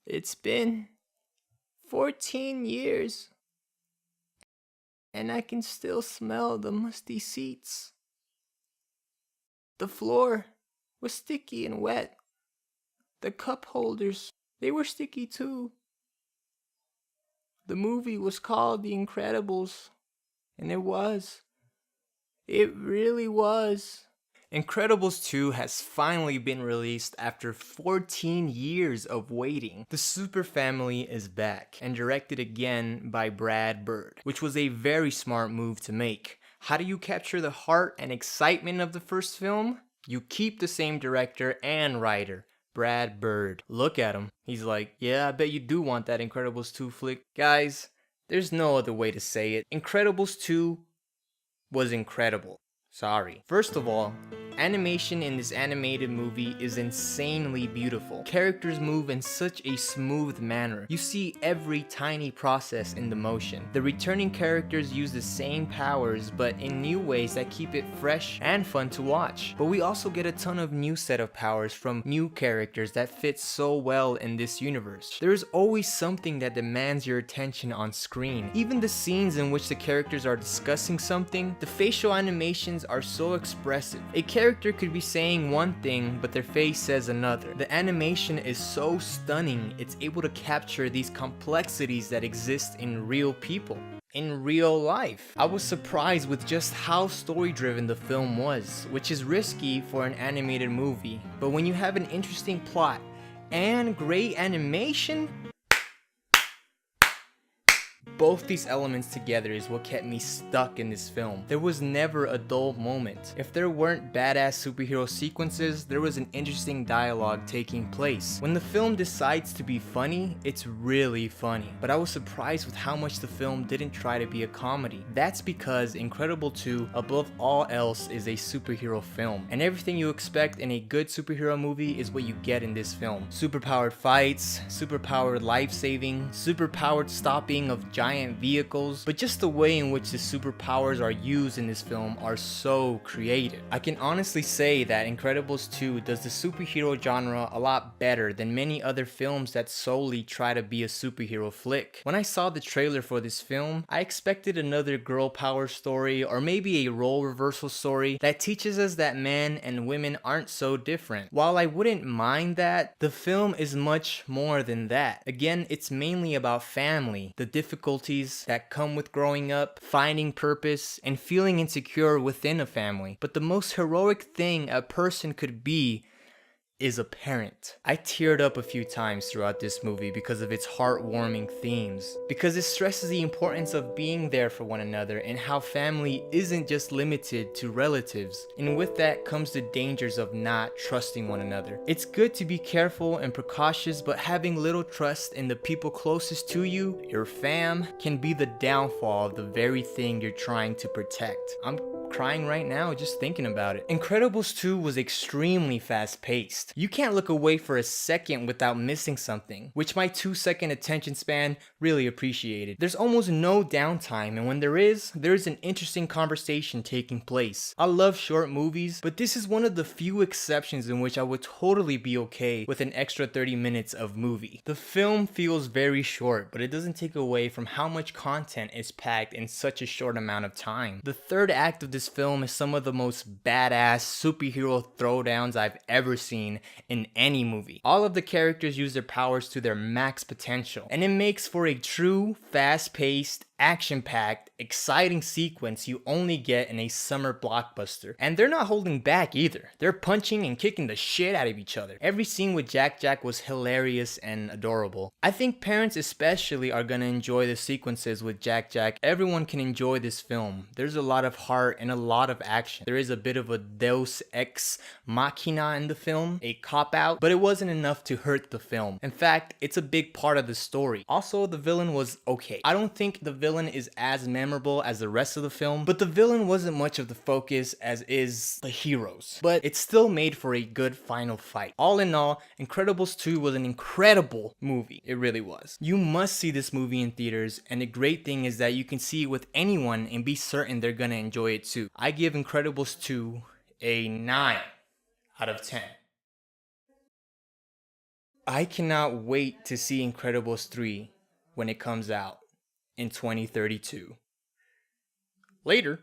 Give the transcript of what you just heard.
It's been 14 years, and I can still smell the musty seats. The floor was sticky and wet. The cup holders, they were sticky too. The movie was called The Incredibles, and it was. It really was. Incredibles 2 has finally been released after 14 years of waiting. The Super Family is back and directed again by Brad Bird, which was a very smart move to make. How do you capture the heart and excitement of the first film? You keep the same director and writer, Brad Bird. Look at him. He's like, yeah, I bet you do want that Incredibles 2 flick. Guys, there's no other way to say it. Incredibles 2 was incredible. Sorry. First of all, animation in this animated movie is insanely beautiful. Characters move in such a smooth manner. You see every tiny process in the motion. The returning characters use the same powers, but in new ways that keep it fresh and fun to watch. But we also get a ton of new set of powers from new characters that fit so well in this universe. There's always something that demands your attention on screen. Even the scenes in which the characters are discussing something, the facial animations are so expressive. A character could be saying one thing, but their face says another. The animation is so stunning, it's able to capture these complexities that exist in real people. In real life. I was surprised with just how story-driven the film was, which is risky for an animated movie. But when you have an interesting plot and great animation, both these elements together is what kept me stuck in this film. There was never a dull moment. If there weren't badass superhero sequences, there was an interesting dialogue taking place. When the film decides to be funny, it's really funny. But I was surprised with how much the film didn't try to be a comedy. That's because Incredible 2, above all else, is a superhero film. And everything you expect in a good superhero movie is what you get in this film. Superpowered fights, superpowered life-saving, superpowered stopping of giant vehicles, but just the way in which the superpowers are used in this film are so creative. I can honestly say that Incredibles 2 does the superhero genre a lot better than many other films that solely try to be a superhero flick. When I saw the trailer for this film, I expected another girl power story or maybe a role reversal story that teaches us that men and women aren't so different. While I wouldn't mind that, the film is much more than that. Again, it's mainly about family, the difficulties that come with growing up, finding purpose, and feeling insecure within a family. But the most heroic thing a person could be is a parent. I teared up a few times throughout this movie because of its heartwarming themes. Because it stresses the importance of being there for one another and how family isn't just limited to relatives. And with that comes the dangers of not trusting one another. It's good to be careful and precautious, but having little trust in the people closest to you, your fam, can be the downfall of the very thing you're trying to protect. I'm crying right now just thinking about it. Incredibles 2 was extremely fast-paced. You can't look away for a second without missing something, which my 2-second attention span really appreciated. There's almost no downtime, and when there is an interesting conversation taking place. I love short movies, but this is one of the few exceptions in which I would totally be okay with an extra 30 minutes of movie. The film feels very short, but it doesn't take away from how much content is packed in such a short amount of time. The third act of this film is some of the most badass superhero throwdowns I've ever seen in any movie. All of the characters use their powers to their max potential, and it makes for a true, fast-paced, action-packed, exciting sequence you only get in a summer blockbuster. And they're not holding back either. They're punching and kicking the shit out of each other. Every scene with Jack Jack was hilarious and adorable. I think parents especially are gonna enjoy the sequences with Jack Jack. Everyone can enjoy this film. There's a lot of heart and a lot of action. There is a bit of a Deus Ex Machina in the film, a cop-out, but it wasn't enough to hurt the film. In fact, it's a big part of the story. Also, the villain was okay. I don't think the villain is as memorable as the rest of the film, but the villain wasn't much of the focus as is the heroes. But it still made for a good final fight. All in all, Incredibles 2 was an incredible movie. It really was. You must see this movie in theaters, and the great thing is that you can see it with anyone and be certain they're gonna enjoy it too. I give Incredibles 2 a 9 out of 10. I cannot wait to see Incredibles 3 when it comes out in 2032. Later.